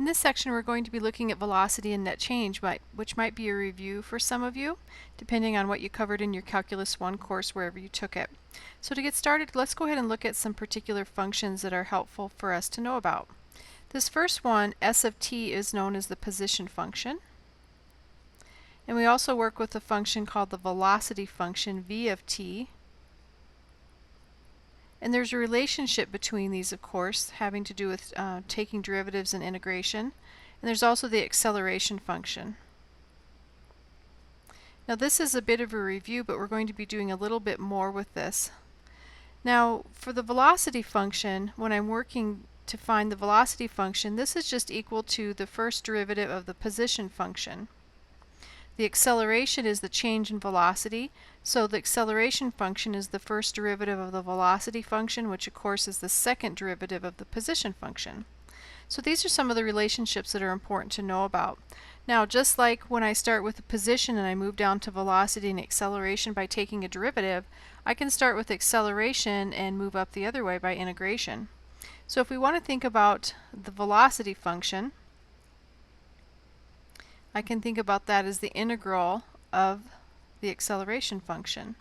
In this section we're going to be looking at velocity and net change, which might be a review for some of you, depending on what you covered in your Calculus 1 course wherever you took it. So to get started, let's go ahead and look at some particular functions that are helpful for us to know about. This first one, s of t, is known as the position function. And we also work with a function called the velocity function, v of t. And there's a relationship between these, of course, having to do with taking derivatives and integration. And there's also the acceleration function. Now this is a bit of a review, but we're going to be doing a little bit more with this. Now for the velocity function, when I'm working to find the velocity function, this is just equal to the first derivative of the position function. The acceleration is the change in velocity, so the acceleration function is the first derivative of the velocity function, which of course is the second derivative of the position function. So these are some of the relationships that are important to know about. Now, just like when I start with the position and I move down to velocity and acceleration by taking a derivative, I can start with acceleration and move up the other way by integration. So if we want to think about the velocity function, I can think about that as the integral of the acceleration function.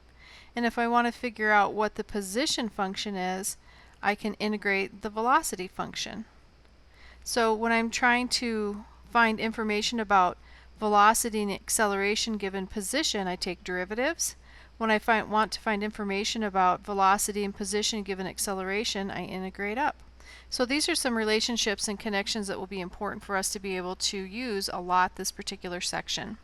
And if I want to figure out what the position function is, I can integrate the velocity function. So when I'm trying to find information about velocity and acceleration given position, I take derivatives. When I want to find information about velocity and position given acceleration, I integrate up. So these are some relationships and connections that will be important for us to be able to use a lot this particular section.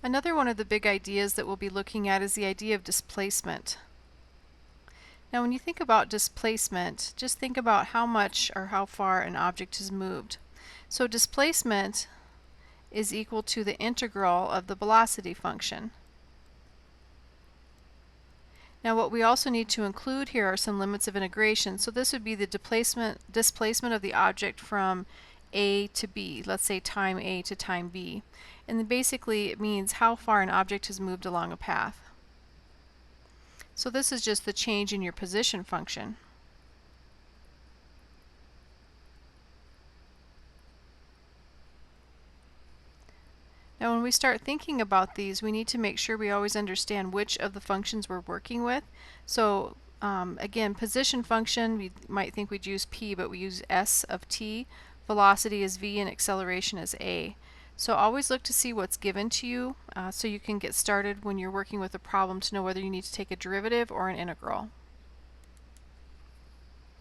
Another one of the big ideas that we'll be looking at is the idea of displacement. Now when you think about displacement, just think about how much or how far an object has moved. So displacement is equal to the integral of the velocity function. Now what we also need to include here are some limits of integration. So this would be the displacement of the object from A to B, let's say time A to time B. And then basically it means how far an object has moved along a path. So this is just the change in your position function. Now when we start thinking about these, we need to make sure we always understand which of the functions we're working with. So again, position function, we might think we'd use p, but we use s of t. Velocity is v and acceleration is a. So always look to see what's given to you so you can get started when you're working with a problem to know whether you need to take a derivative or an integral.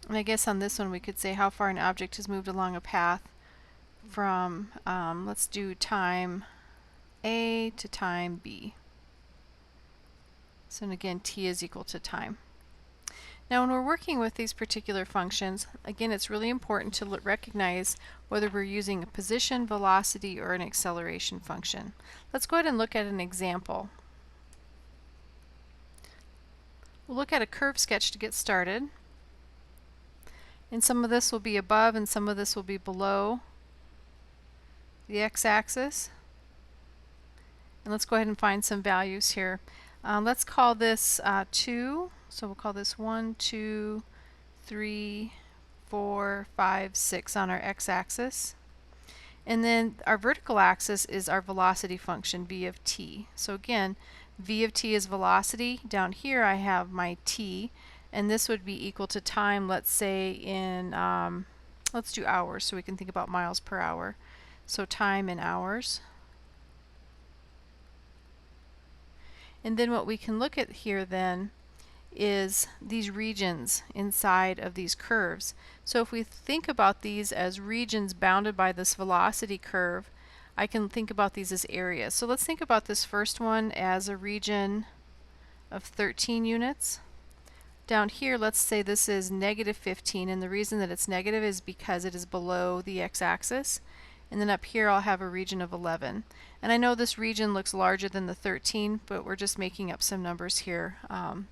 And I guess on this one we could say how far an object has moved along a path from, let's do time A to time B. So again, t is equal to time. Now when we're working with these particular functions, again it's really important to recognize whether we're using a position, velocity, or an acceleration function. Let's go ahead and look at an example. We'll look at a curve sketch to get started. And some of this will be above and some of this will be below the x-axis. And let's go ahead and find some values here. Let's call this 2. So we'll call this 1, 2, 3, 4, 5, 6 on our x-axis. And then our vertical axis is our velocity function, v of t. So again, v of t is velocity. Down here I have my t, and this would be equal to time, let's say in, let's do hours so we can think about miles per hour. So time in hours. And then what we can look at here then is these regions inside of these curves. So if we think about these as regions bounded by this velocity curve, I can think about these as areas. So let's think about this first one as a region of 13 units. Down here, let's say this is negative 15, and the reason that it's negative is because it is below the x-axis. And then up here I'll have a region of 11. And I know this region looks larger than the 13, but we're just making up some numbers here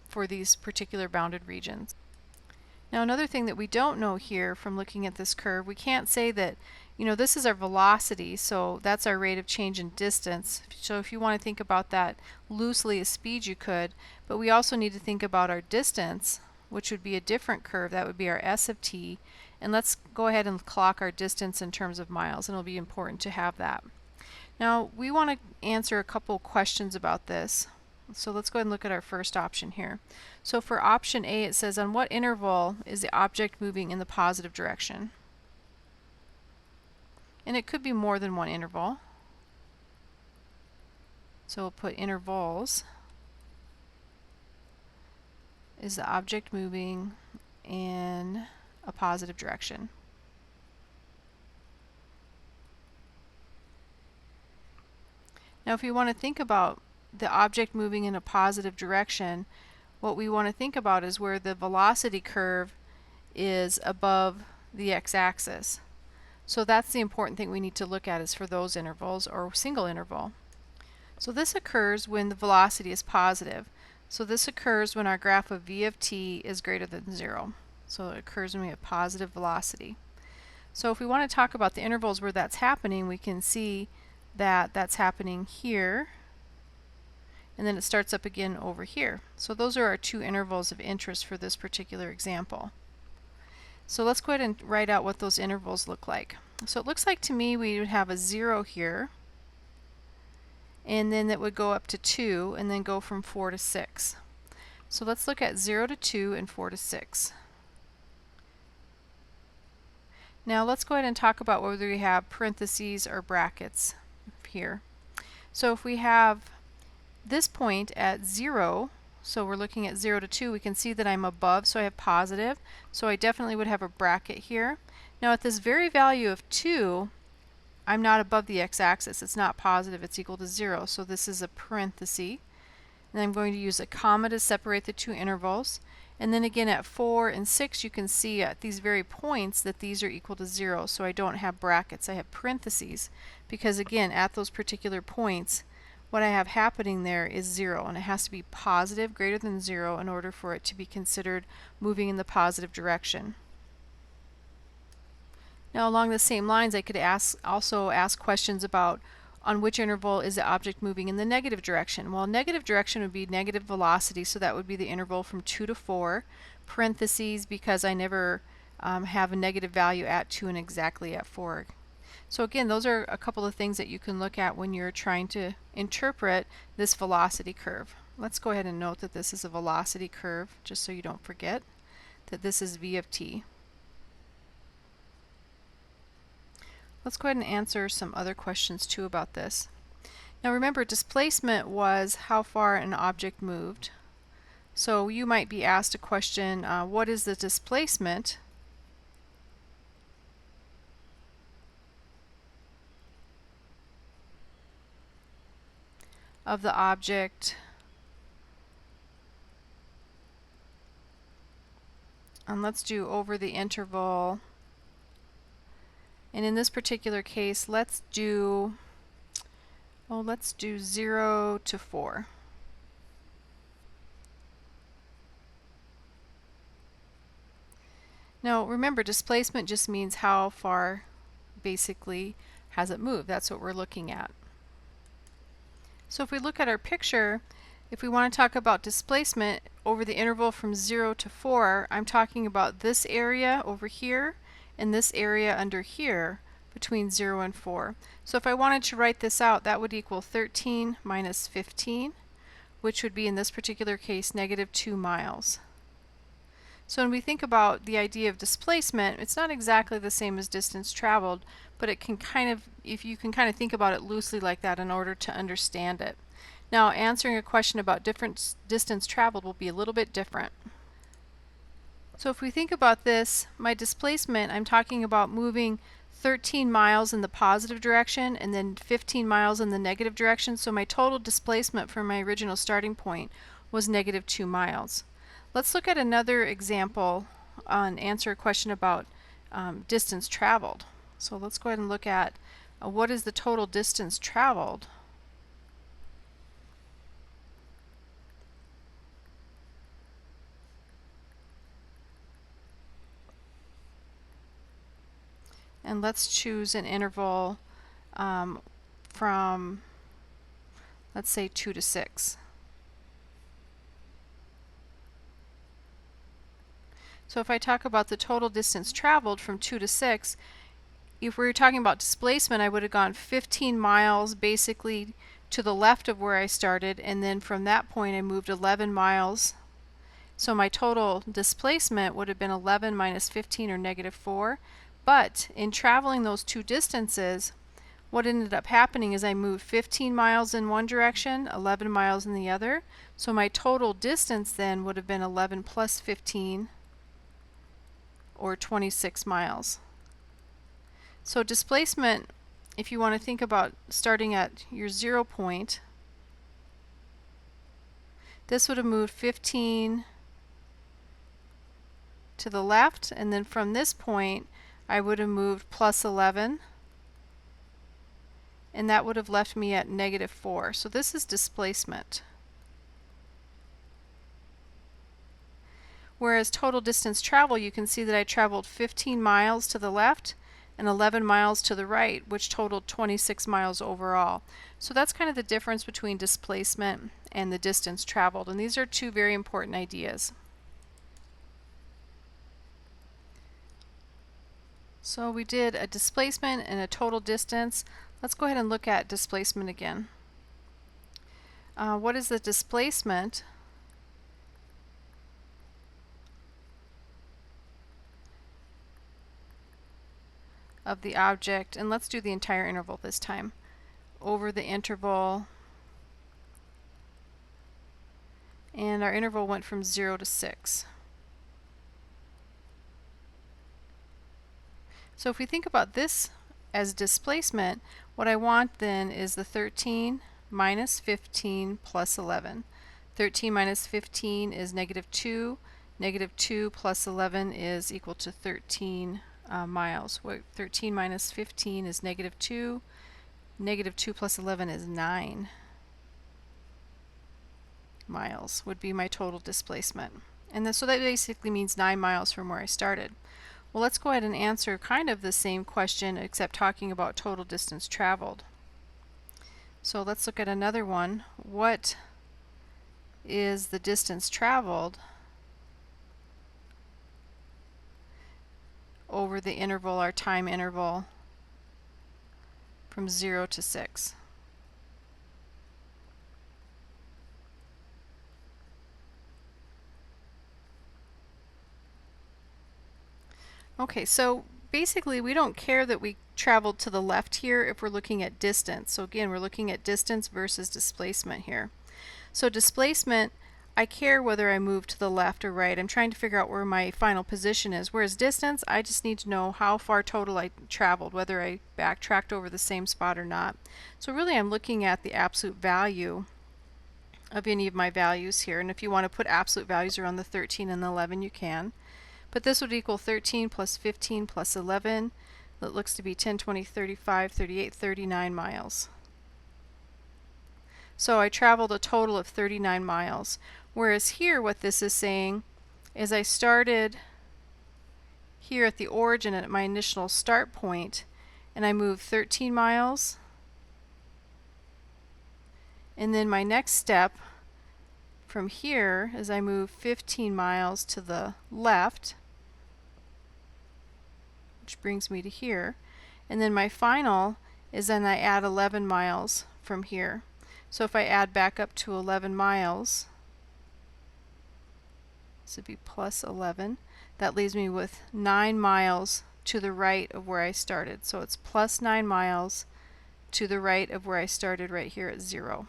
for these particular bounded regions. Now another thing that we don't know here from looking at this curve, we can't say that, you know, this is our velocity, so that's our rate of change in distance. So if you want to think about that loosely as speed, you could, but we also need to think about our distance, which would be a different curve. That would be our S of t. And let's go ahead and clock our distance in terms of miles, and it'll be important to have that. Now, we want to answer a couple questions about this. So let's go ahead and look at our first option here. So for option A, it says, on what interval is the object moving in the positive direction? And it could be more than one interval. So we'll put intervals. Is the object moving in a positive direction? Now, if you want to think about the object moving in a positive direction, what we want to think about is where the velocity curve is above the x-axis. So that's the important thing we need to look at, is for those intervals or single interval. So this occurs when the velocity is positive. So this occurs when our graph of v of t is greater than 0. So it occurs when we have positive velocity. So if we want to talk about the intervals where that's happening, we can see that that's happening here, and then it starts up again over here. So those are our two intervals of interest for this particular example. So let's go ahead and write out what those intervals look like. So it looks like to me we would have a 0 here, and then that would go up to 2, and then go from 4 to 6. So let's look at 0 to 2 and 4 to 6. Now let's go ahead and talk about whether we have parentheses or brackets here. So if we have this point at 0, so we're looking at 0 to 2, we can see that I'm above, so I have positive. So I definitely would have a bracket here. Now at this very value of 2, I'm not above the x-axis. It's not positive. It's equal to 0. So this is a parenthesis. And I'm going to use a comma to separate the two intervals. And then again at 4 and 6, you can see at these very points that these are equal to 0. So I don't have brackets. I have parentheses. Because again, at those particular points, what I have happening there is 0. And it has to be positive, greater than 0, in order for it to be considered moving in the positive direction. Now along the same lines, I could also ask questions about on which interval is the object moving in the negative direction. Well, negative direction would be negative velocity, so that would be the interval from 2 to 4, parentheses, because I never have a negative value at 2 and exactly at 4. So again, those are a couple of things that you can look at when you're trying to interpret this velocity curve. Let's go ahead and note that this is a velocity curve, just so you don't forget that this is v of t. Let's go ahead and answer some other questions too about this. Now remember, displacement was how far an object moved. So you might be asked a question, what is the displacement of the object and let's do over the interval. And in this particular case, let's do 0 to 4. Now remember, displacement just means how far basically has it moved. That's what we're looking at. So if we look at our picture, if we want to talk about displacement over the interval from 0 to 4, I'm talking about this area over here and this area under here between 0 and 4. So if I wanted to write this out, that would equal 13 minus 15, which would be in this particular case negative 2 miles. So when we think about the idea of displacement, it's not exactly the same as distance traveled, but it can kind of, if you can kind of think about it loosely like that in order to understand it. Now answering a question about different distance traveled will be a little bit different. So if we think about this, my displacement, I'm talking about moving 13 miles in the positive direction and then 15 miles in the negative direction. So my total displacement from my original starting point was negative 2 miles. Let's look at another example and answer a question about distance traveled. So let's go ahead and look at what is the total distance traveled. And let's choose an interval from, let's say, 2 to 6. So if I talk about the total distance traveled from 2 to 6, if we were talking about displacement, I would have gone 15 miles basically to the left of where I started, and then from that point I moved 11 miles. So my total displacement would have been 11 minus 15, or -4. But in traveling those two distances, what ended up happening is I moved 15 miles in one direction, 11 miles in the other. So my total distance then would have been 11 plus 15, or 26 miles. So displacement, if you want to think about starting at your 0 point, this would have moved 15 to the left, and then from this point I would have moved plus 11, and that would have left me at -4. So this is displacement. Whereas total distance travel, you can see that I traveled 15 miles to the left and 11 miles to the right, which totaled 26 miles overall. So that's kind of the difference between displacement and the distance traveled, and these are two very important ideas. So we did a displacement and a total distance. Let's go ahead and look at displacement again. What is the displacement of the object? And let's do the entire interval this time. Over the interval, and our interval went from 0 to 6. So if we think about this as displacement, what I want then is the 13 minus 15 plus 11. 13 minus 15 is -2. -2 plus 11 is equal to 13 miles. 13 minus 15 is -2. -2 plus 11 is 9 miles would be my total displacement. And then, so that basically means 9 miles from where I started. Well, let's go ahead and answer kind of the same question, except talking about total distance traveled. So let's look at another one. What is the distance traveled over the interval, our time interval, from 0 to 6? Okay, so basically we don't care that we traveled to the left here if we're looking at distance. So again, we're looking at distance versus displacement here. So displacement, I care whether I move to the left or right. I'm trying to figure out where my final position is. Whereas distance, I just need to know how far total I traveled, whether I backtracked over the same spot or not. So really I'm looking at the absolute value of any of my values here. And if you want to put absolute values around the 13 and the 11, you can. But this would equal 13 plus 15 plus 11. That looks to be 10, 20, 35, 38, 39 miles. So I traveled a total of 39 miles. Whereas here what this is saying is I started here at the origin at my initial start point, and I moved 13 miles. And then my next step from here is I move 15 miles to the left, which brings me to here. And then my final is then I add 11 miles from here. So if I add back up to 11 miles, this would be plus 11. That leaves me with 9 miles to the right of where I started. So it's plus 9 miles to the right of where I started right here at 0.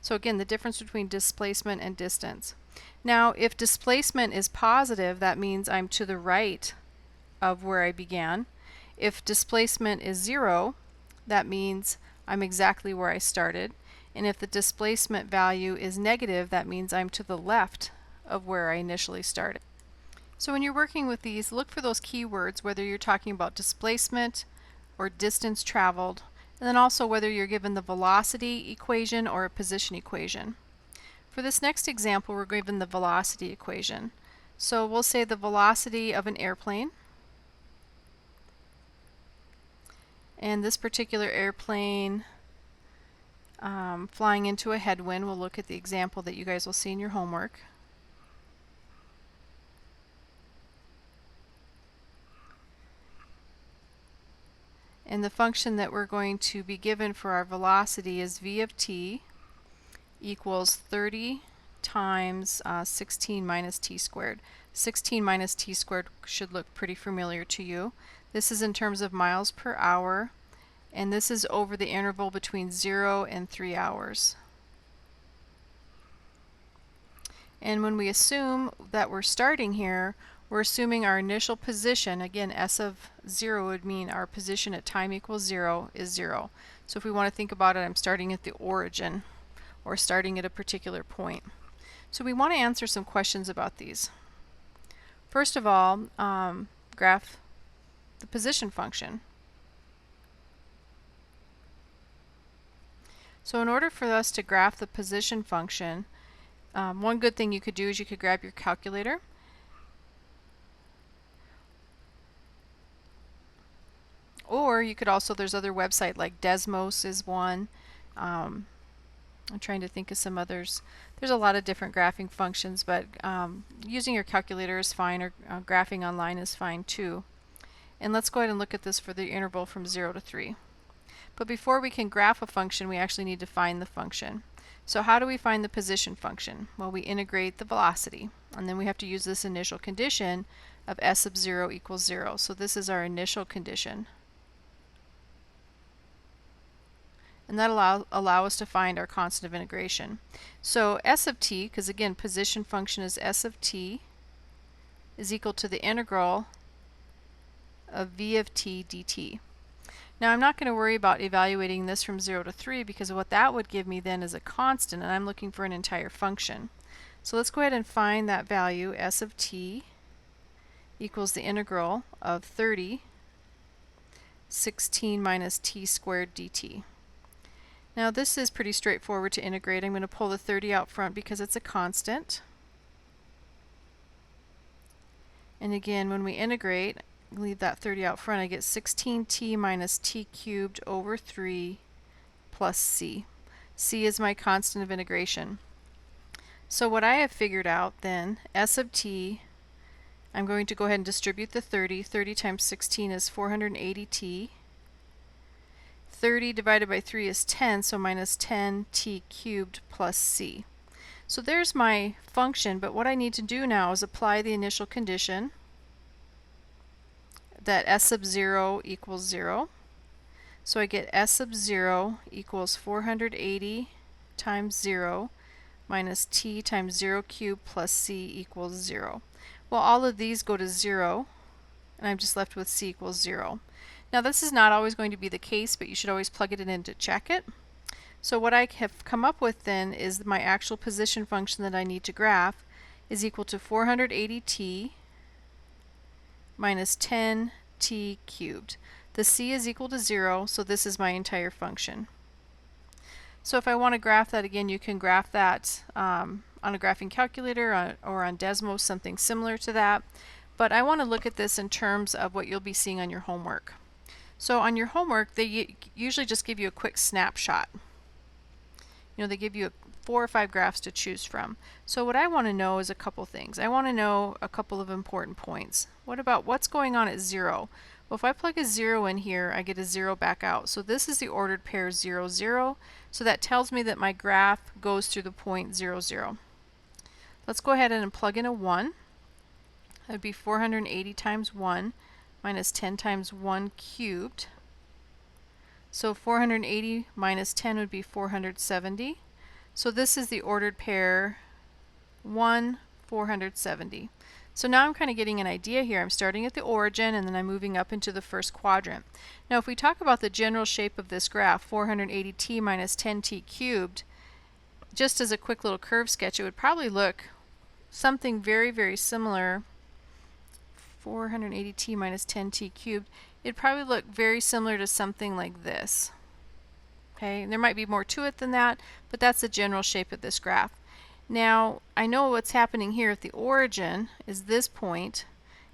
So again, the difference between displacement and distance. Now, if displacement is positive, that means I'm to the right of where I began. If displacement is 0, that means I'm exactly where I started. And if the displacement value is negative, that means I'm to the left of where I initially started. So when you're working with these, look for those keywords, whether you're talking about displacement or distance traveled, and then also whether you're given the velocity equation or a position equation. For this next example, we're given the velocity equation. So we'll say the velocity of an airplane. And this particular airplane flying into a headwind, we'll look at the example that you guys will see in your homework. And the function that we're going to be given for our velocity is v of t equals 30 times 16 minus t squared. 16 minus t squared should look pretty familiar to you. This is in terms of miles per hour, and this is over the interval between 0 and 3 hours. And when we assume that we're starting here, we're assuming our initial position, again s of 0 would mean our position at time equals 0 is 0. So if we want to think about it, I'm starting at the origin, or starting at a particular point. So we want to answer some questions about these. First of all, graph the position function. So in order for us to graph the position function, one good thing you could do is you could grab your calculator. Or you could also, there's other websites like Desmos is one. I'm trying to think of some others. There's a lot of different graphing functions, but using your calculator is fine, or graphing online is fine too. And let's go ahead and look at this for the interval from 0 to 3. But before we can graph a function, we actually need to find the function. So how do we find the position function? Well, we integrate the velocity, and then we have to use this initial condition of s of 0 equals 0. So this is our initial condition. And that allow us to find our constant of integration. So s of t, because again position function is s of t, is equal to the integral of v of t dt. Now I'm not going to worry about evaluating this from 0 to 3, because what that would give me then is a constant, and I'm looking for an entire function. So let's go ahead and find that value. S of t equals the integral of 30 16 minus t squared dt. Now this is pretty straightforward to integrate. I'm going to pull the 30 out front because it's a constant. And again, when we integrate, leave that 30 out front, I get 16t minus t cubed over 3 plus c. c is my constant of integration. So what I have figured out then, s of t, I'm going to go ahead and distribute the 30. 30 times 16 is 480t. 30 divided by 3 is 10, so minus 10t cubed plus c. So there's my function, but what I need to do now is apply the initial condition that s sub 0 equals 0. So I get s sub 0 equals 480 times 0 minus t times 0 cubed plus c equals 0. Well, all of these go to 0, and I'm just left with c equals 0. Now this is not always going to be the case, but you should always plug it in to check it. So what I have come up with then is my actual position function that I need to graph is equal to 480t minus 10t cubed. The c is equal to 0, so this is my entire function. So if I want to graph that again, you can graph that on a graphing calculator or on Desmos, something similar to that. But I want to look at this in terms of what you'll be seeing on your homework. So on your homework, they usually just give you a quick snapshot. You know, they give you 4 or 5 graphs to choose from. So what I want to know is a couple things. I want to know a couple of important points. What about what's going on at 0? Well, if I plug a 0 in here, I get a 0 back out. So this is the ordered pair 0, 0. So that tells me that my graph goes through the point 0, 0. Let's go ahead and plug in a 1. That would be 480 times 1 minus 10 times 1 cubed. So 480 minus 10 would be 470. So this is the ordered pair 1, 470. So now I'm kind of getting an idea here. I'm starting at the origin and then I'm moving up into the first quadrant. Now if we talk about the general shape of this graph, 480t minus 10t cubed, just as a quick little curve sketch, it would probably look something very, very similar. 480t minus 10t cubed, it'd probably look very similar to something like this. Okay, and there might be more to it than that, but that's the general shape of this graph. Now, I know what's happening here at the origin is this point,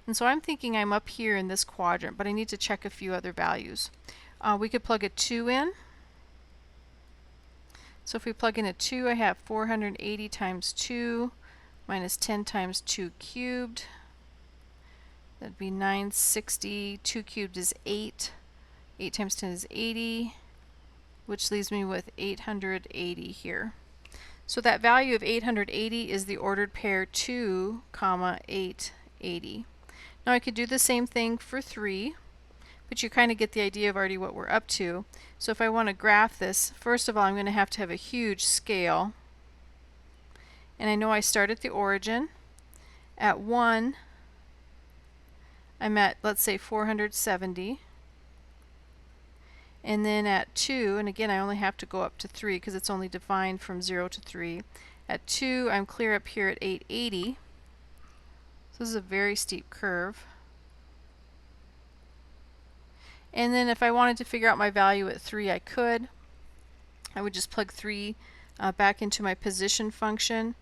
and so I'm thinking I'm up here in this quadrant, but I need to check a few other values. We could plug a 2 in. So if we plug in a 2, I have 480 times 2 minus 10 times 2 cubed. That'd be 960. 2 cubed is 8. 8 times 10 is 80, which leaves me with 880 here. So that value of 880 is the ordered pair 2, 880. Now I could do the same thing for 3, but you kind of get the idea of already what we're up to. So if I want to graph this, first of all, I'm going to have a huge scale. And I know I start at the origin. At 1, I'm at, let's say, 470. And then at 2, and again I only have to go up to 3 because it's only defined from 0 to 3. At 2, I'm clear up here at 880. So this is a very steep curve. And then if I wanted to figure out my value at 3, I could. I would just plug 3 back into my position function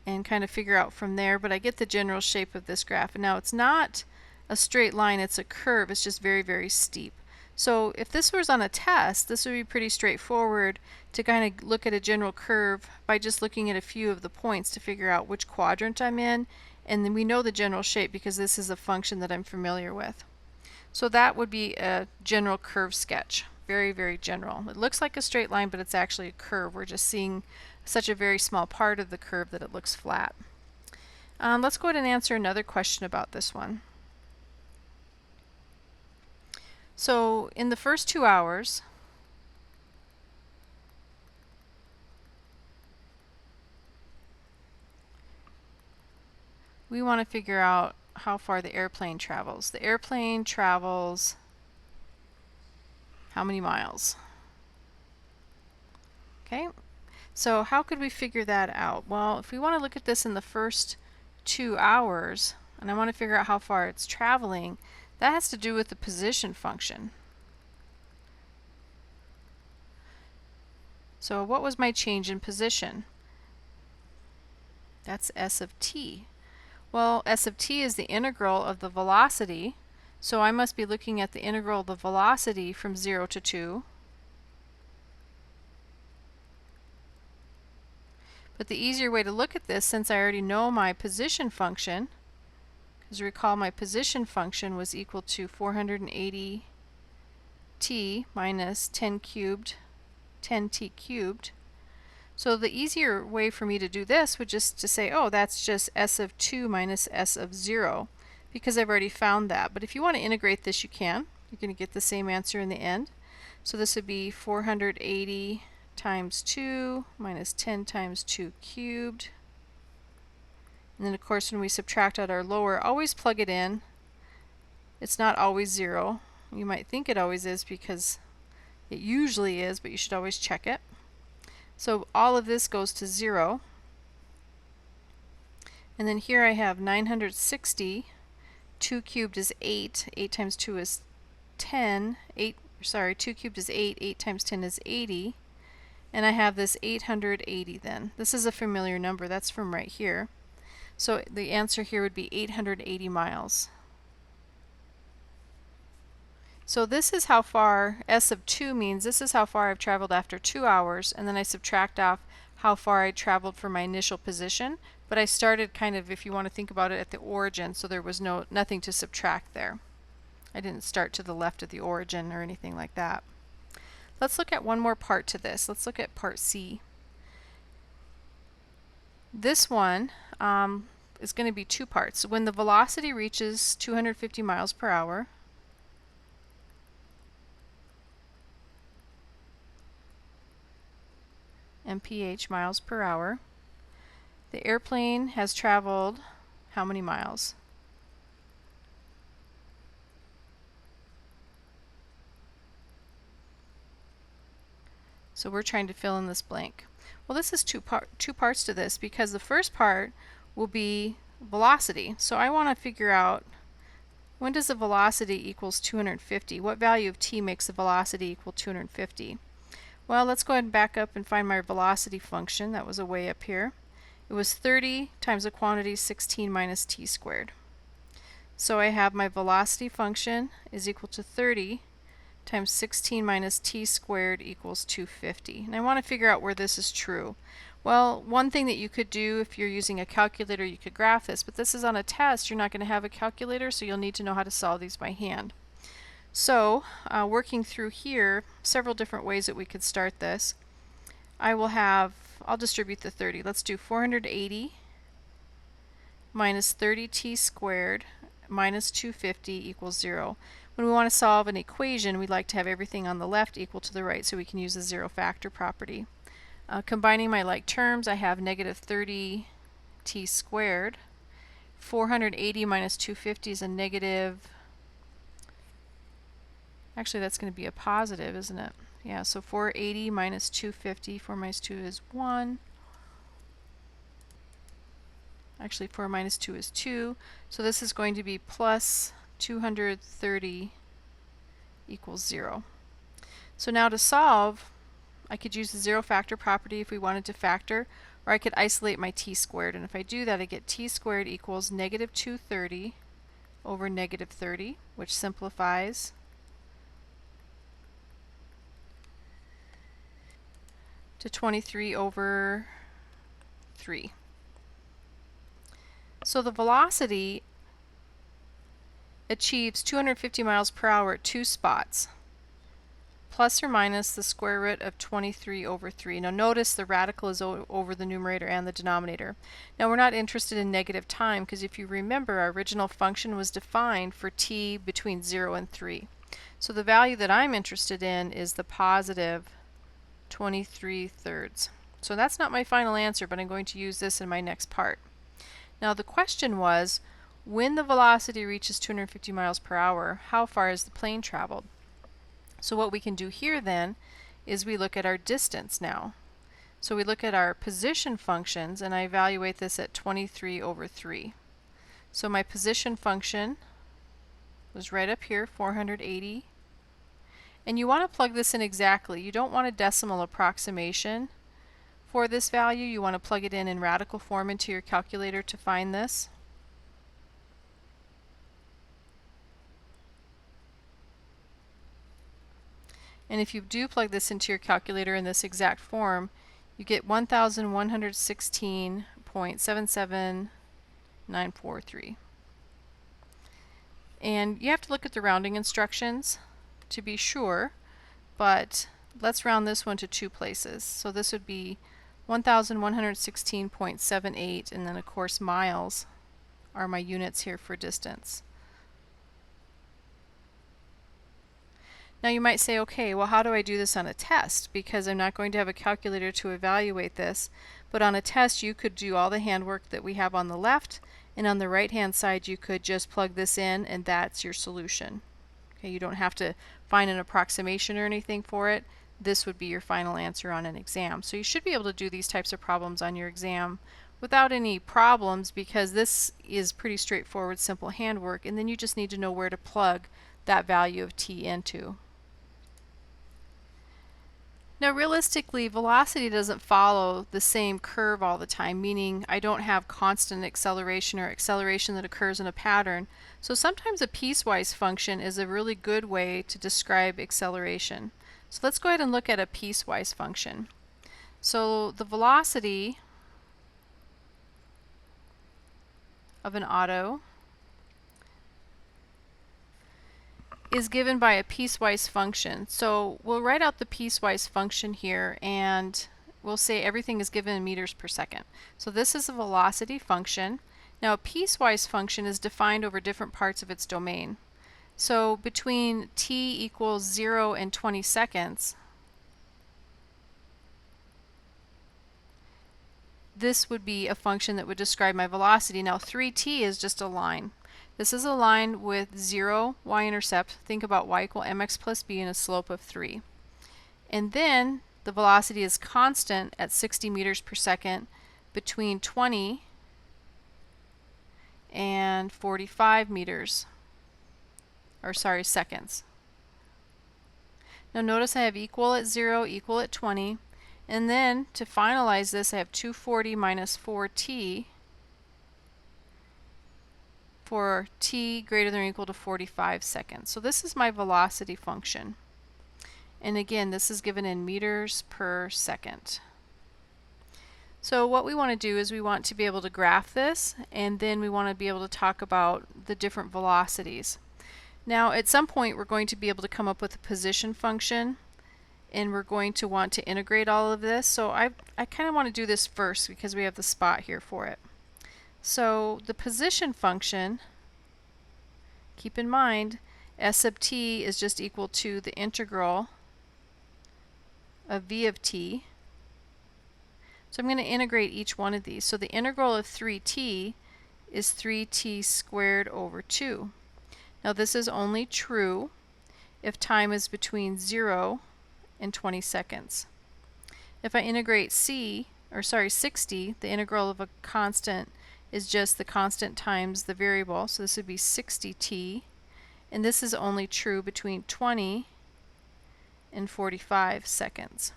and kind of figure out from there, but I get the general shape of this graph. And now it's not a straight line, it's a curve. It's just very, very steep. So if this was on a test, this would be pretty straightforward to kind of look at a general curve by just looking at a few of the points to figure out which quadrant I'm in, and then we know the general shape because this is a function that I'm familiar with. So that would be a general curve sketch. Very, very general. It looks like a straight line, but it's actually a curve. We're just seeing such a very small part of the curve that it looks flat. Let's go ahead and answer another question about this one. So in the first 2 hours, we want to figure out how far the airplane travels. The airplane travels how many miles? Okay, so how could we figure that out? Well, if we want to look at this in the first 2 hours, and I want to figure out how far it's traveling, that has to do with the position function. So what was my change in position? That's s of t. Well, s of t is the integral of the velocity, so I must be looking at the integral of the velocity from 0 to 2. But the easier way to look at this, since I already know my position function, because recall my position function was equal to 480t minus 10 cubed, 10t cubed. So the easier way for me to do this would just to say, oh, that's just s of 2 minus s of 0, because I've already found that. But if you want to integrate this, you can. You're going to get the same answer in the end. So this would be 480 times 2 minus 10 times 2 cubed. And then of course when we subtract out our lower, always plug it in. It's not always 0. You might think it always is because it usually is, but you should always check it. So all of this goes to 0. And then here I have 960. 2 cubed is 8. 8 times 2 is 10. 2 cubed is 8. 8 times 10 is 80. And I have this 880 then. This is a familiar number. That's from right here. So the answer here would be 880 miles. So this is how far, s of 2 means this is how far I've traveled after 2 hours, and then I subtract off how far I traveled from my initial position. But I started kind of, if you want to think about it, at the origin, so there was nothing to subtract there. I didn't start to the left of the origin or anything like that. Let's look at one more part to this. Let's look at part C. This one is going to be 2 parts. When the velocity reaches 250 miles per hour, mph, miles per hour, the airplane has traveled how many miles? So we're trying to fill in this blank. Well, this is two parts to this, because the first part will be velocity. So I want to figure out, when does the velocity equals 250? What value of t makes the velocity equal 250? Well, let's go ahead and back up and find my velocity function. That was way up here. It was 30 times the quantity 16 minus t squared. So I have my velocity function is equal to 30 times 16 minus t squared equals 250. And I want to figure out where this is true. Well, one thing that you could do if you're using a calculator, you could graph this, but this is on a test. You're not going to have a calculator, so you'll need to know how to solve these by hand. So working through here, several different ways that we could start this. I'll distribute the 30. Let's do 480 minus 30t squared minus 250 equals 0. When we want to solve an equation, we'd like to have everything on the left equal to the right, so we can use the zero factor property. Combining my like terms, I have negative 30t squared. 480 minus 250 is a negative. Actually, that's going to be a positive, isn't it? Yeah, so 480 minus 250, 4 minus 2 is 1. Actually, 4 minus 2 is 2. So this is going to be plus 230 equals 0. So now to solve, I could use the zero factor property if we wanted to factor, or I could isolate my t squared. And if I do that, I get t squared equals negative 230 over negative 30, which simplifies to 23 over 3. So the velocity achieves 250 miles per hour at 2 spots, plus or minus the square root of 23 over 3. Now notice the radical is over the numerator and the denominator. Now we're not interested in negative time, because if you remember, our original function was defined for t between 0 and 3. So the value that I'm interested in is the positive 23 thirds. So that's not my final answer, but I'm going to use this in my next part. Now the question was, when the velocity reaches 250 miles per hour, how far has the plane traveled? So what we can do here then is we look at our distance now. So we look at our position functions, and I evaluate this at 23 over 3. So my position function was right up here, 480. And you want to plug this in exactly. You don't want a decimal approximation for this value. You want to plug it in radical form into your calculator to find this. And if you do plug this into your calculator in this exact form, you get 1116.77943. And you have to look at the rounding instructions to be sure, but let's round this one to 2 places. So this would be 1116.78, and then of course miles are my units here for distance. Now you might say, okay, well, how do I do this on a test? Because I'm not going to have a calculator to evaluate this, but on a test you could do all the handwork that we have on the left, and on the right hand side you could just plug this in and that's your solution. Okay, you don't have to find an approximation or anything for it. This would be your final answer on an exam. So you should be able to do these types of problems on your exam without any problems, because this is pretty straightforward, simple handwork, and then you just need to know where to plug that value of t into. Now realistically, velocity doesn't follow the same curve all the time, meaning I don't have constant acceleration or acceleration that occurs in a pattern. So sometimes a piecewise function is a really good way to describe acceleration. So let's go ahead and look at a piecewise function. So the velocity of an auto is given by a piecewise function. So we'll write out the piecewise function here, and we'll say everything is given in meters per second. So this is a velocity function. Now a piecewise function is defined over different parts of its domain. So between t equals 0 and 20 seconds, this would be a function that would describe my velocity. Now 3t is just a line. This is a line with 0 y-intercept. Think about y equal mx plus b and a slope of 3. And then the velocity is constant at 60 meters per second between 20 and 45 meters, or sorry, seconds. Now notice I have equal at 0, equal at 20, and then to finalize this I have 240 minus 4t for t greater than or equal to 45 seconds. So this is my velocity function. And again, this is given in meters per second. So what we want to do is we want to be able to graph this, and then we want to be able to talk about the different velocities. Now at some point we're going to be able to come up with a position function, and we're going to want to integrate all of this. So I kind of want to do this first because we have the spot here for it. So the position function, keep in mind, s sub t is just equal to the integral of v of t. So I'm going to integrate each one of these. So the integral of 3t is 3t squared over 2. Now this is only true if time is between 0 and 20 seconds. If I integrate 60, the integral of a constant is just the constant times the variable, so this would be 60t, and this is only true between 20 and 45 seconds.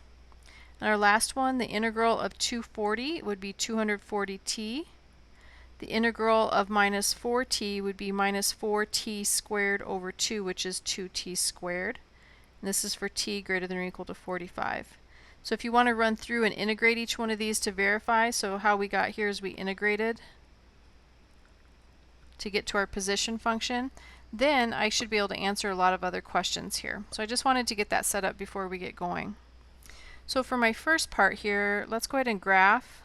And our last one, the integral of 240 would be 240t. The integral of minus 4t would be minus 4t squared over 2, which is 2t squared. And this is for t greater than or equal to 45. So if you want to run through and integrate each one of these to verify, so how we got here is we integrated to get to our position function, then I should be able to answer a lot of other questions here. So I just wanted to get that set up before we get going. So for my first part here, let's go ahead and graph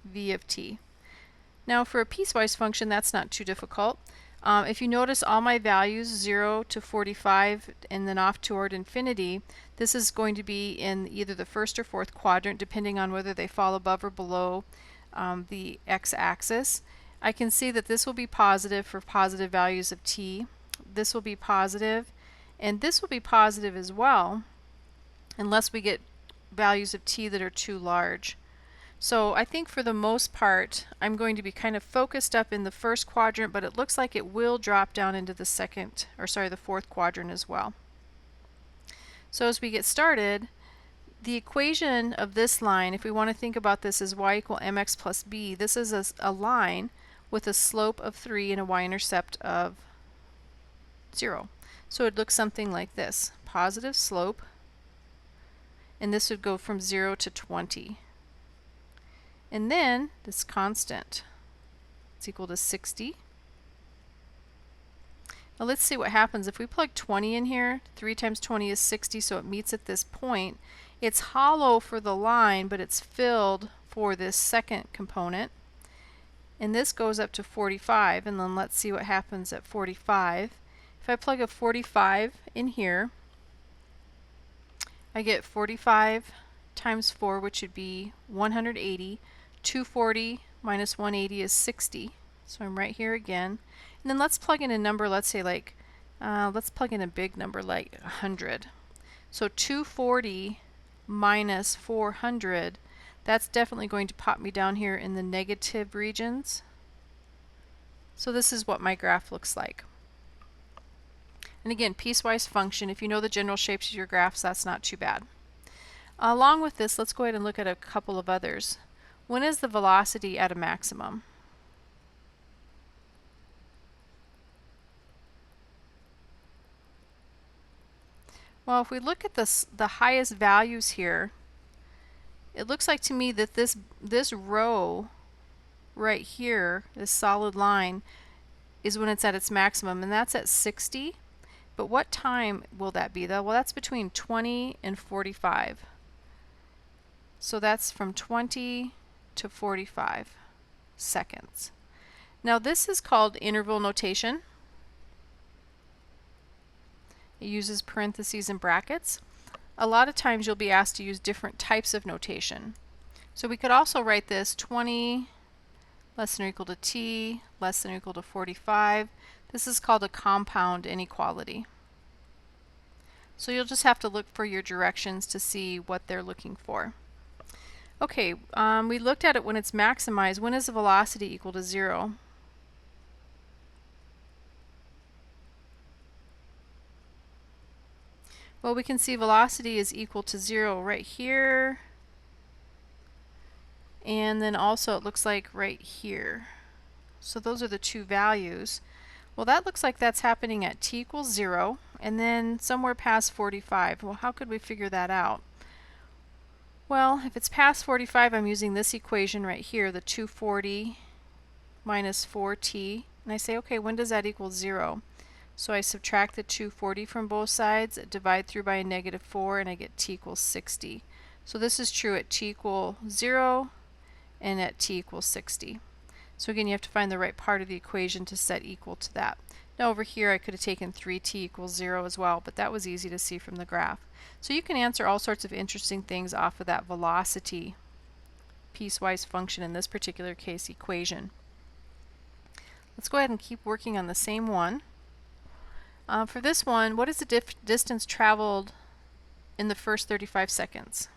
v of t. Now for a piecewise function, that's not too difficult. If you notice all my values, 0 to 45 and then off toward infinity, this is going to be in either the first or fourth quadrant, depending on whether they fall above or below the x-axis. I can see that this will be positive for positive values of t. This will be positive, and this will be positive as well, unless we get values of t that are too large. So I think for the most part, I'm going to be kind of focused up in the first quadrant, but it looks like it will drop down into the the fourth quadrant as well. So as we get started, the equation of this line, if we want to think about this as y equal mx plus b, this is a line with a slope of 3 and a y-intercept of 0. So it looks something like this. Positive slope, and this would go from 0 to 20. And then this constant, it's equal to 60. Now let's see what happens. If we plug 20 in here, 3 times 20 is 60, so it meets at this point. It's hollow for the line, but it's filled for this second component. And this goes up to 45, and then let's see what happens at 45. If I plug a 45 in here, I get 45 times 4, which would be 180. 240 minus 180 is 60. So I'm right here again. And then let's plug in a number, let's say like, let's plug in a big number like 100. So 240 minus 400, that's definitely going to pop me down here in the negative regions. So this is what my graph looks like. And again, piecewise function, if you know the general shapes of your graphs, that's not too bad. Along with this, let's go ahead and look at a couple of others. When is the velocity at a maximum? Well, if we look at the highest values here, it looks like to me that this row right here, this solid line, is when it's at its maximum, and that's at 60. But what time will that be though? Well, that's between 20 and 45. So that's from 20 to 45 seconds. Now this is called interval notation. It uses parentheses and brackets. A lot of times you'll be asked to use different types of notation. So we could also write this 20 less than or equal to t less than or equal to 45. This is called a compound inequality. So you'll just have to look for your directions to see what they're looking for. Okay, we looked at it when it's maximized. When is the velocity equal to 0? Well, we can see velocity is equal to 0 right here, and then also it looks like right here. So those are the two values. Well, that looks like that's happening at t equals 0, and then somewhere past 45. Well, how could we figure that out? Well, if it's past 45, I'm using this equation right here, the 240 minus 4t and I say, okay, when does that equal 0? So I subtract the 240 from both sides, divide through by a -4, and I get t equals 60. So this is true at t equals 0 and at t equals 60. So again, you have to find the right part of the equation to set equal to that. Now over here I could have taken 3t equals 0 as well, but that was easy to see from the graph. So you can answer all sorts of interesting things off of that velocity piecewise function, in this particular case equation. Let's go ahead and keep working on the same one. For this one, what is the distance traveled in the first 35 seconds?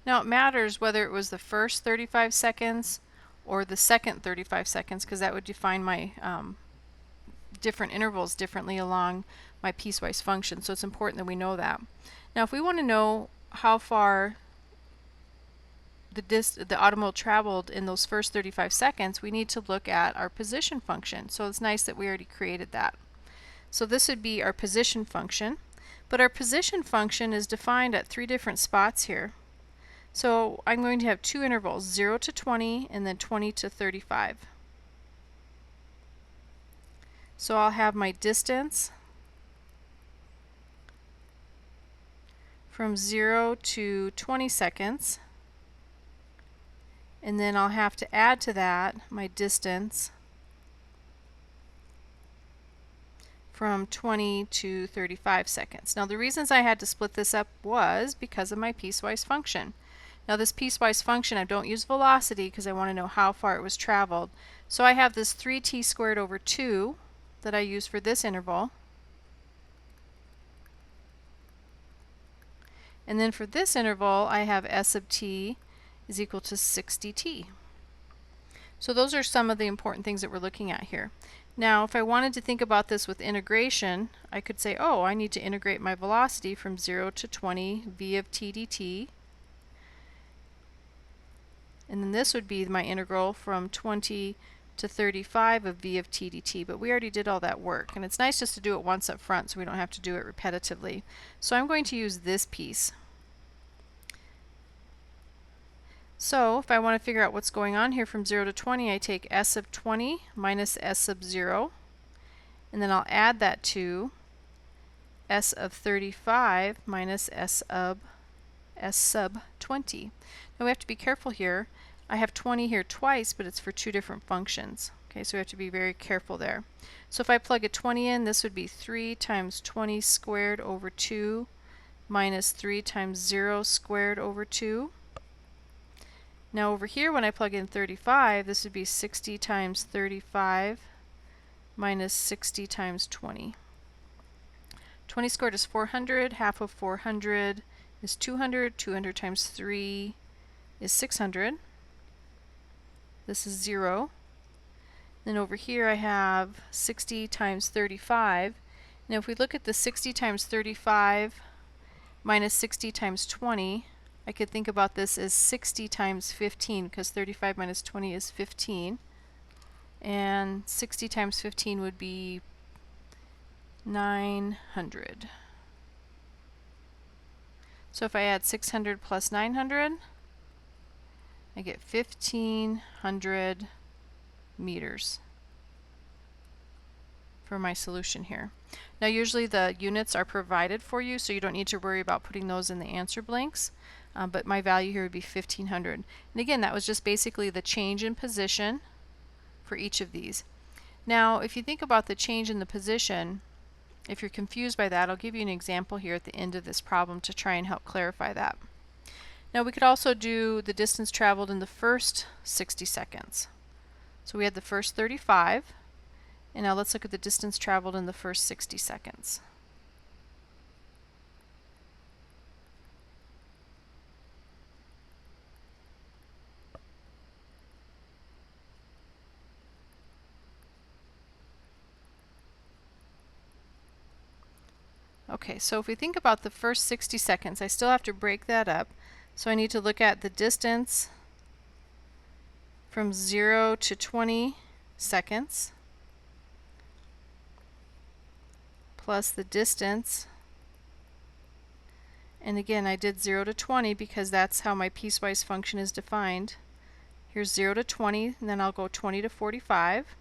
Now it matters whether it was the first 35 seconds or the second 35 seconds, because that would define my different intervals differently along my piecewise function. So it's important that we know that. Now if we want to know how far the automobile traveled in those first 35 seconds, we need to look at our position function. So it's nice that we already created that. So this would be our position function, but our position function is defined at 3 different spots here. So I'm going to have 2 intervals, 0 to 20 and then 20 to 35. So I'll have my distance from 0 to 20 seconds, and then I'll have to add to that my distance from 20 to 35 seconds. Now the reasons I had to split this up was because of my piecewise function. Now this piecewise function, I don't use velocity because I want to know how far it was traveled. So I have this 3t squared over 2 that I use for this interval. And then for this interval, I have s of t is equal to 60t. So those are some of the important things that we're looking at here. Now if I wanted to think about this with integration, I could say, oh, I need to integrate my velocity from 0 to 20 v of t dt. And then this would be my integral from 20 to 35 of v of t dt. But we already did all that work. And it's nice just to do it once up front so we don't have to do it repetitively. So I'm going to use this piece. So if I want to figure out what's going on here from 0 to 20, I take s of 20 minus s sub 0, and then I'll add that to s of 35 minus s sub 20. Now we have to be careful here. I have 20 here twice, but it's for 2 different functions. Okay, so we have to be very careful there. So if I plug a 20 in, this would be 3 times 20 squared over 2 minus 3 times 0 squared over 2. Now over here, when I plug in 35, this would be 60 times 35 minus 60 times 20. 20 squared is 400. Half of 400 is 200. 200 times 3 is 600. This is 0. Then over here I have 60 times 35. Now if we look at the 60 times 35 minus 60 times 20, I could think about this as 60 times 15, because 35 minus 20 is 15. And 60 times 15 would be 900. So if I add 600 plus 900, I get 1,500 meters for my solution here. Now usually the units are provided for you, so you don't need to worry about putting those in the answer blanks. But my value here would be 1,500. And again, that was just basically the change in position for each of these. Now, if you think about the change in the position, if you're confused by that, I'll give you an example here at the end of this problem to try and help clarify that. Now, we could also do the distance traveled in the first 60 seconds. So we had the first 35, and now let's look at the distance traveled in the first 60 seconds. Okay, so if we think about the first 60 seconds, I still have to break that up. So I need to look at the distance from 0 to 20 seconds. plus the distance. And again, I did 0 to 20 because that's how my piecewise function is defined. Here's 0 to 20, and then I'll go 20 to 45.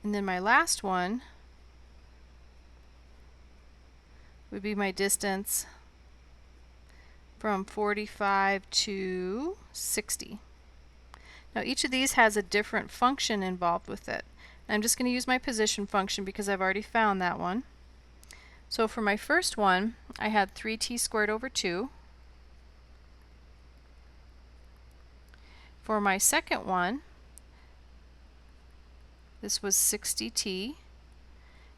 And then my last one would be my distance from 45 to 60. Now each of these has a different function involved with it. I'm just going to use my position function because I've already found that one. So for my first one, I had 3t squared over 2. For my second one, this was 60t.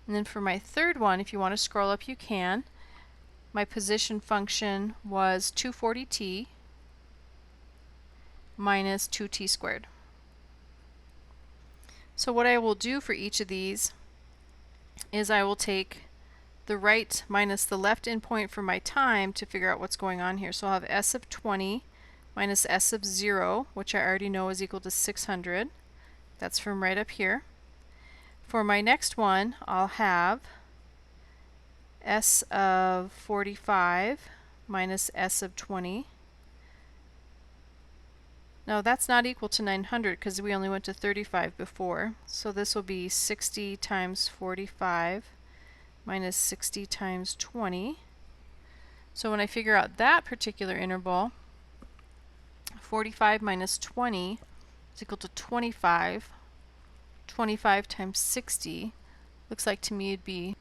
And then for my third one, if you want to scroll up, you can. My position function was 240t minus 2t squared. So what I will do for each of these is I will take the right minus the left endpoint for my time to figure out what's going on here. So I'll have s of 20 minus s of 0, which I already know is equal to 600. That's from right up here. For my next one, I'll have s of 45 minus s of 20. No, that's not equal to 900 because we only went to 35 before. So this will be 60 times 45 minus 60 times 20. So when I figure out that particular interval, 45 minus 20 is equal to 25. 25 times 60 looks like to me it'd be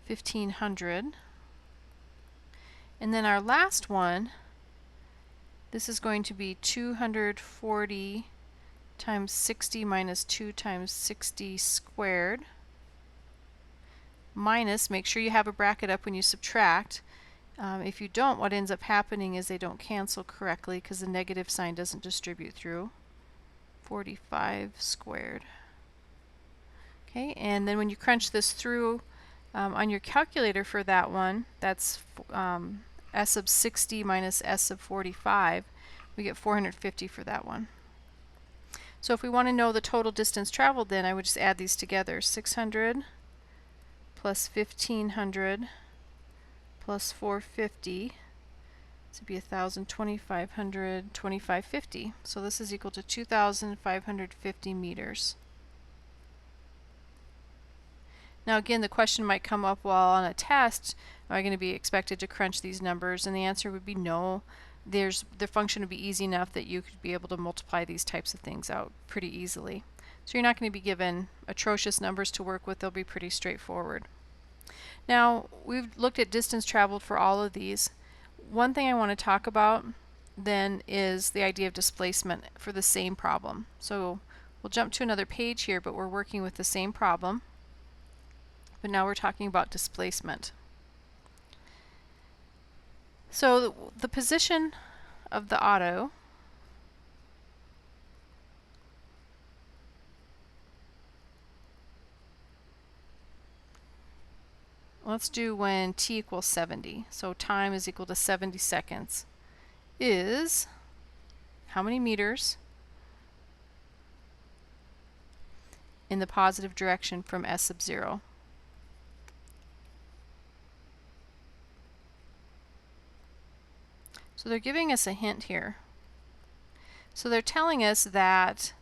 1500. And then our last one, this is going to be 240 times 60 minus 2 times 60 squared minus, make sure you have a bracket up when you subtract. If you don't, what ends up happening is they don't cancel correctly because the negative sign doesn't distribute through. 45 squared. Okay, and then when you crunch this through on your calculator for that one, that's s of 60 minus s of 45. We get 450 for that one. So if we want to know the total distance traveled, then I would just add these together. 600 plus 1500 plus 450. This would be 1,000, 2,500, 2,550. So this is equal to 2,550 meters. Now again, the question might come up while on a test, am I going to be expected to crunch these numbers? And the answer would be no. The function would be easy enough that you could be able to multiply these types of things out pretty easily. So you're not going to be given atrocious numbers to work with. They'll be pretty straightforward. Now we've looked at distance traveled for all of these. One thing I want to talk about then is the idea of displacement for the same problem. So we'll jump to another page here, but we're working with the same problem. But now we're talking about displacement. So the position of the auto let's do when t equals 70. So time is equal to 70 seconds is how many meters in the positive direction from s sub 0? So they're giving us a hint here. So they're telling us that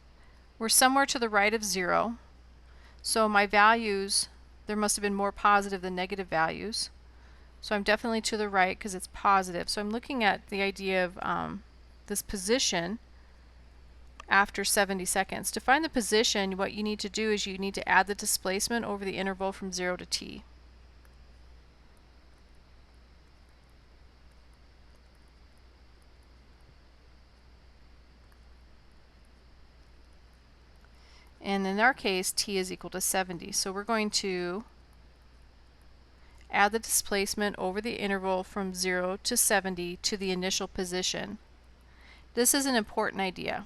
we're somewhere to the right of 0. So my values, there must have been more positive than negative values. So I'm definitely to the right because it's positive. So I'm looking at the idea of this position after 70 seconds. To find the position, what you need to do is you need to add the displacement over the interval from 0 to t. And in our case, t is equal to 70. So we're going to add the displacement over the interval from 0 to 70 to the initial position. This is an important idea.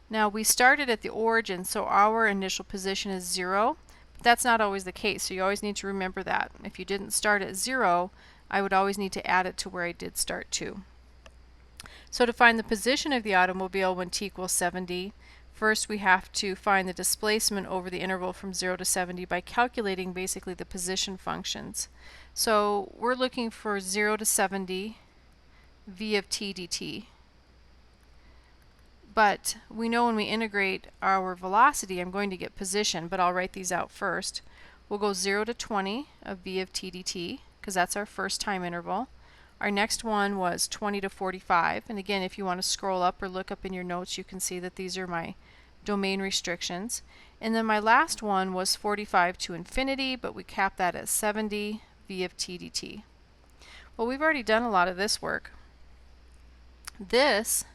Now we started at the origin, so our initial position is 0, but that's not always the case, so you always need to remember that. If you didn't start at 0, I would always need to add it to where I did start to. So to find the position of the automobile when t equals 70, first we have to find the displacement over the interval from 0 to 70 by calculating basically the position functions. So we're looking for 0 to 70 v of t dt. But we know when we integrate our velocity, I'm going to get position, but I'll write these out first. We'll go 0 to 20 of v of t dt, because that's our first time interval. Our next one was 20 to 45, and again, if you want to scroll up or look up in your notes, you can see that these are my domain restrictions. And then my last one was 45 to infinity, but we capped that at 70 v of t dt. Well, we've already done a lot of this work. This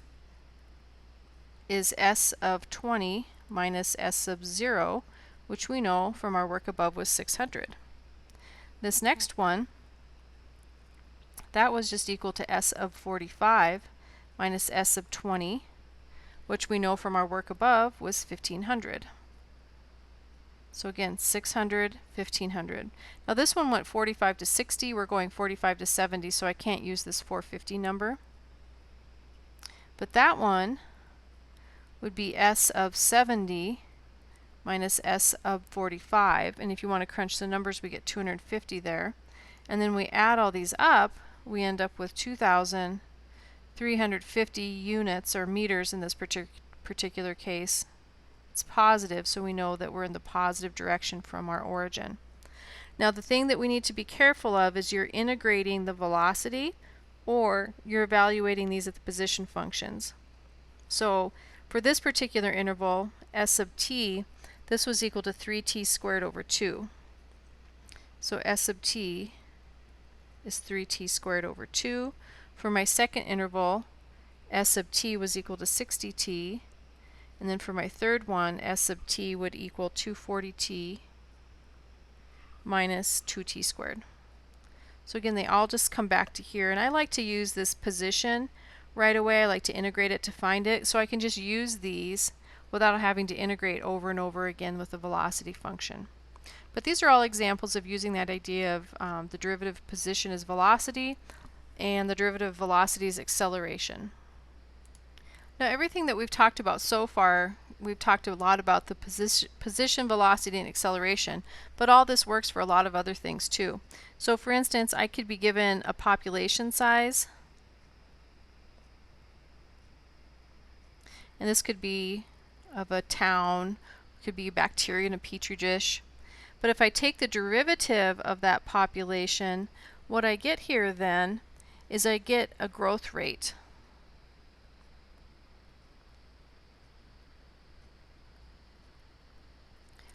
is s of 20 minus s sub 0, which we know from our work above was 600. This next one, that was just equal to s of 45 minus s sub 20, which we know from our work above was 1500. So again, 600, 1500. Now this one went 45 to 60. We're going 45 to 70, so I can't use this 450 number. But that one would be s of 70 minus s of 45. And if you want to crunch the numbers, we get 250 there. And then we add all these up, we end up with 2,350 units, or meters in this particular case. It's positive, so we know that we're in the positive direction from our origin. Now the thing that we need to be careful of is you're integrating the velocity or you're evaluating these at the position functions. So for this particular interval, s sub t, this was equal to 3t squared over 2. So s sub t is 3t squared over 2. For my second interval, s sub t was equal to 60t. And then for my third one, s sub t would equal 240t minus 2t squared. So again, they all just come back to here. And I like to use this position right away. I like to integrate it to find it. So I can just use these without having to integrate over and over again with the velocity function. But these are all examples of using that idea of the derivative of position as velocity and the derivative of velocity as acceleration. Now everything that we've talked about so far, we've talked a lot about the position, velocity, and acceleration, but all this works for a lot of other things too. So for instance, I could be given a population size, and this could be of a town, could be bacteria in a petri dish. But if I take the derivative of that population, what I get here then is I get a growth rate.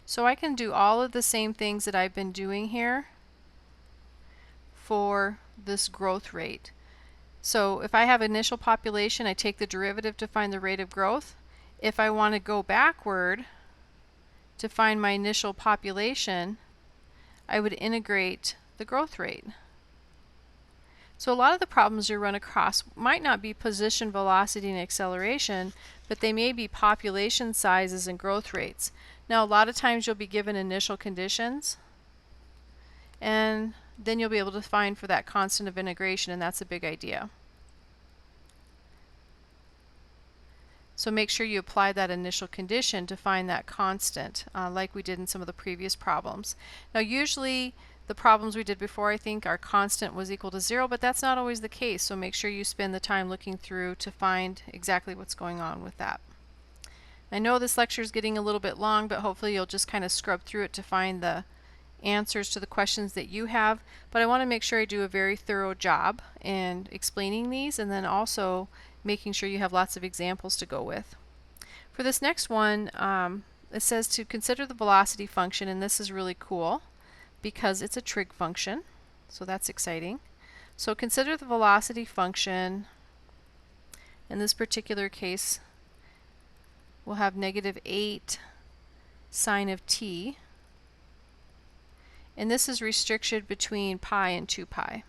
So I can do all of the same things that I've been doing here for this growth rate. So if I have initial population, I take the derivative to find the rate of growth. If I want to go backward to find my initial population, I would integrate the growth rate. So a lot of the problems you run across might not be position, velocity, and acceleration, but they may be population sizes and growth rates. Now a lot of times you'll be given initial conditions, and then you'll be able to find for that constant of integration, and that's a big idea. So make sure you apply that initial condition to find that constant, like we did in some of the previous problems. Now usually the problems we did before, I think our constant was equal to 0, but that's not always the case, so make sure you spend the time looking through to find exactly what's going on with that. I know this lecture is getting a little bit long, but hopefully you'll just kind of scrub through it to find the answers to the questions that you have, but I want to make sure I do a very thorough job in explaining these, and then also making sure you have lots of examples to go with. For this next one, it says to consider the velocity function, and this is really cool because it's a trig function, so that's exciting. So consider the velocity function. In this particular case, we'll have -8 sine of t, and this is restricted between pi and 2 pi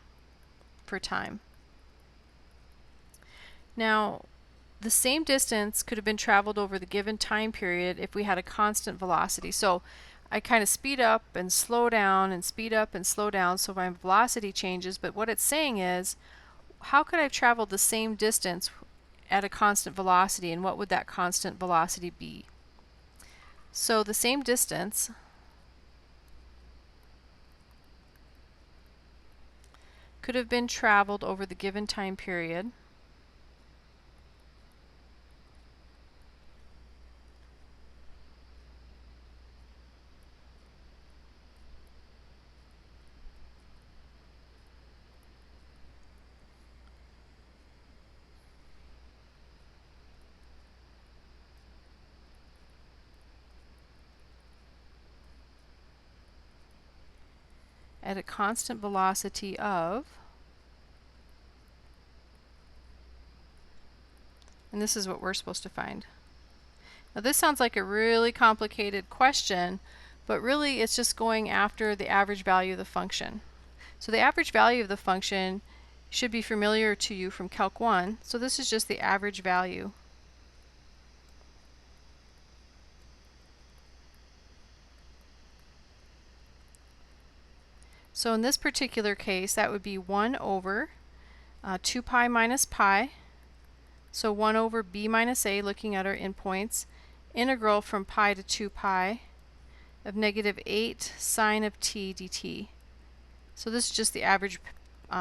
for time. Now, the same distance could have been traveled over the given time period if we had a constant velocity. So I kind of speed up and slow down and speed up and slow down, so my velocity changes, but what it's saying is how could I have traveled the same distance at a constant velocity, and what would that constant velocity be? So the same distance could have been traveled over the given time period at a constant velocity of, and this is what we're supposed to find. Now this sounds like a really complicated question, but really it's just going after the average value of the function. So the average value of the function should be familiar to you from Calc 1, so this is just the average value. So in this particular case, that would be 1 over 2 pi minus pi. So 1 over b minus a, looking at our endpoints, integral from pi to 2 pi of negative 8 sine of t dt. So this is just the average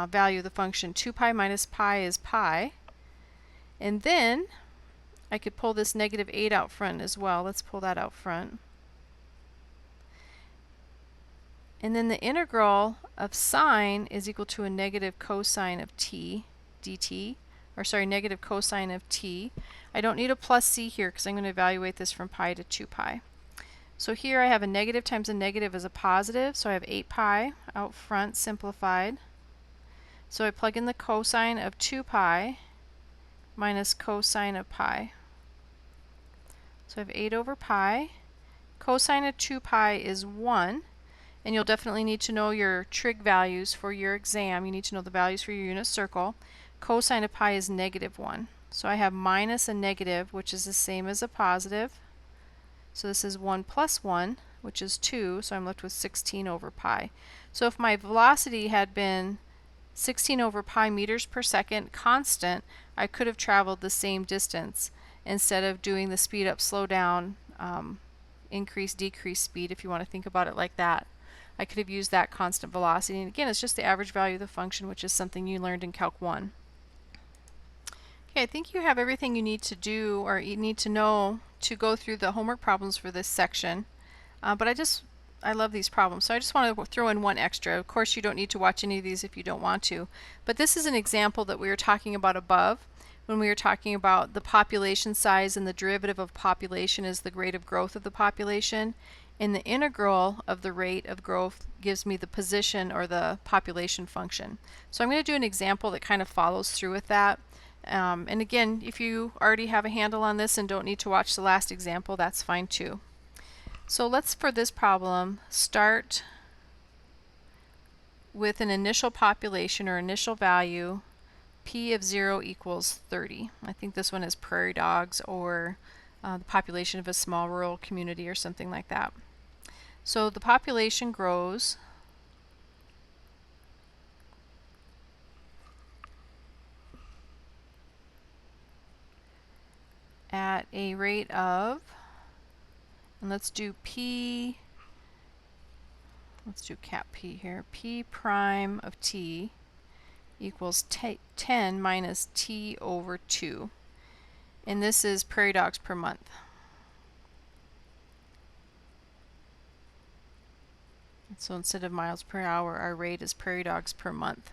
value of the function. 2 pi minus pi is pi. And then I could pull this negative 8 out front as well. Let's pull that out front. And then the integral of sine is equal to a negative cosine of t dt, or sorry, negative cosine of t. I don't need a plus c here because I'm going to evaluate this from pi to 2 pi. So here I have a negative times a negative is a positive, so I have 8 pi out front simplified. So I plug in the cosine of 2 pi minus cosine of pi. So I have 8 over pi. Cosine of 2 pi is 1. And you'll definitely need to know your trig values for your exam. You need to know the values for your unit circle. Cosine of pi is negative 1. So I have minus a negative, which is the same as a positive. So this is 1 plus 1, which is 2. So I'm left with 16 over pi. So if my velocity had been 16 over pi meters per second constant, I could have traveled the same distance instead of doing the speed up, slow down, increase, decrease speed, if you want to think about it like that. I could have used that constant velocity. And again, it's just the average value of the function, which is something you learned in Calc 1. Okay, I think you have everything you need to do or you need to know to go through the homework problems for this section. But I love these problems, so I just want to throw in one extra. Of course, you don't need to watch any of these if you don't want to. But this is an example that we were talking about above when we were talking about the population size, and the derivative of population is the rate of growth of the population. And the integral of the rate of growth gives me the position or the population function. So I'm going to do an example that kind of follows through with that. And again, if you already have a handle on this and don't need to watch the last example, that's fine too. So let's, for this problem, start with an initial population or initial value, p of 0 equals 30. I think this one is prairie dogs or the population of a small rural community or something like that. So the population grows at a rate of, and let's do p, let's do cap p here, p prime of t equals 10 minus t over 2. And this is prairie dogs per month. So instead of miles per hour, our rate is prairie dogs per month.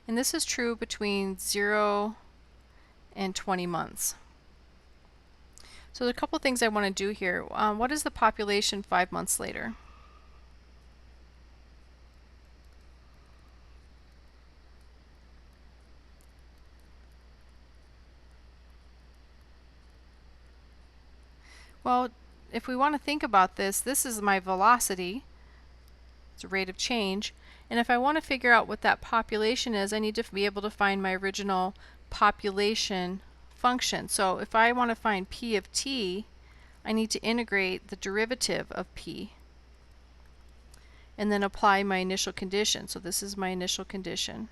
And this is true between 0 and 20 months. So there's a couple things I want to do here. What is the population 5 months later? Well, if we want to think about this, this is my velocity. It's a rate of change. And if I want to figure out what that population is, I need to be able to find my original population function. So if I want to find p of t, I need to integrate the derivative of p and then apply my initial condition. So this is my initial condition.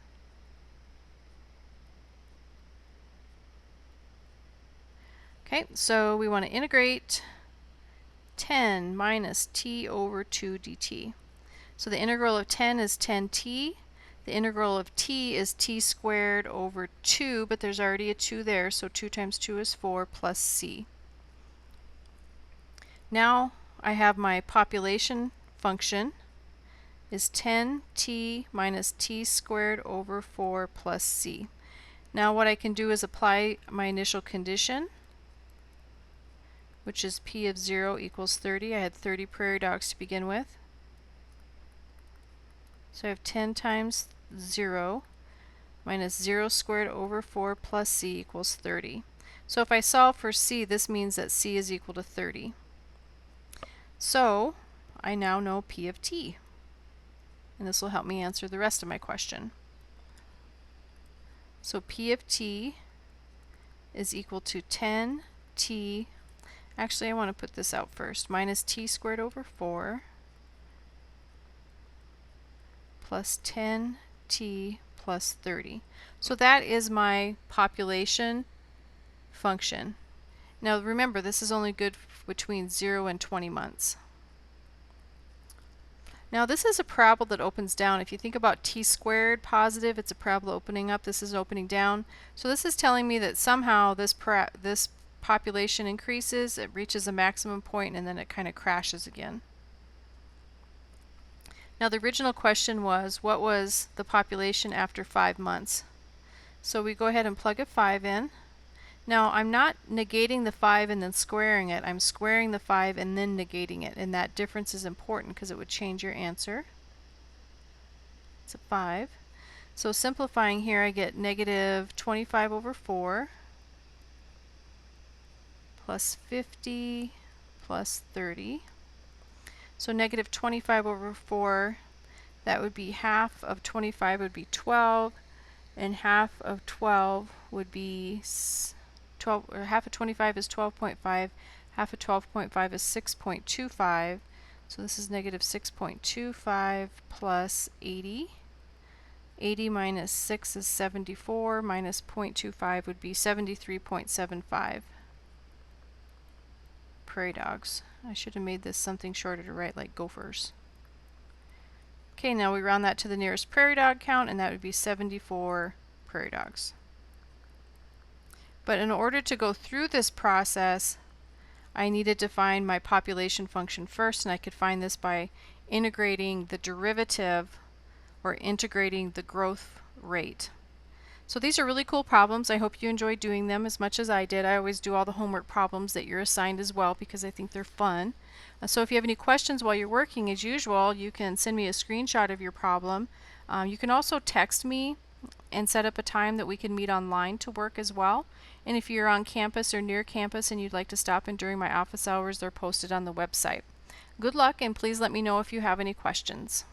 Okay, so we want to integrate 10 minus t over 2 dt. So the integral of 10 is 10t. The integral of t is t squared over 2, but there's already a 2 there, so 2 times 2 is 4 plus c. Now I have my population function is 10t minus t squared over 4 plus c. Now what I can do is apply my initial condition, which is p of 0 equals 30. I had 30 prairie dogs to begin with. So I have 10 times 0 minus 0 squared over 4 plus c equals 30. So if I solve for c, this means that c is equal to 30. So I now know p of t. And this will help me answer the rest of my question. So p of t is equal to 10t, actually I want to put this out first, minus t squared over 4 plus 10t plus 30. So that is my population function. Now remember, this is only good between 0 and 20 months. Now this is a parabola that opens down. If you think about t squared positive, it's a parabola opening up. This is opening down. So this is telling me that somehow this population increases, it reaches a maximum point, and then it kind of crashes again. Now the original question was, what was the population after 5 months? So we go ahead and plug a 5 in. Now I'm not negating the 5 and then squaring it. I'm squaring the 5 and then negating it. And that difference is important because it would change your answer. It's a 5. So simplifying here, I get negative 25 over 4 plus 50 plus 30. So negative 25 over 4, that would be half of 25 would be 12, and half of 12 would be 12, or half of 25 is 12.5, half of 12.5 is 6.25, so this is negative 6.25 plus 80. 80 minus 6 is 74, minus 0.25 would be 73.75 prairie dogs. I should have made this something shorter to write, like gophers. Okay, now we round that to the nearest prairie dog count, and that would be 74 prairie dogs. But in order to go through this process, I needed to find my population function first, and I could find this by integrating the derivative or integrating the growth rate. So these are really cool problems. I hope you enjoyed doing them as much as I did. I always do all the homework problems that you're assigned as well because I think they're fun. So if you have any questions while you're working, as usual, you can send me a screenshot of your problem. You can also text me and set up a time that we can meet online to work as well. And if you're on campus or near campus and you'd like to stop in during my office hours, they're posted on the website. Good luck, and please let me know if you have any questions.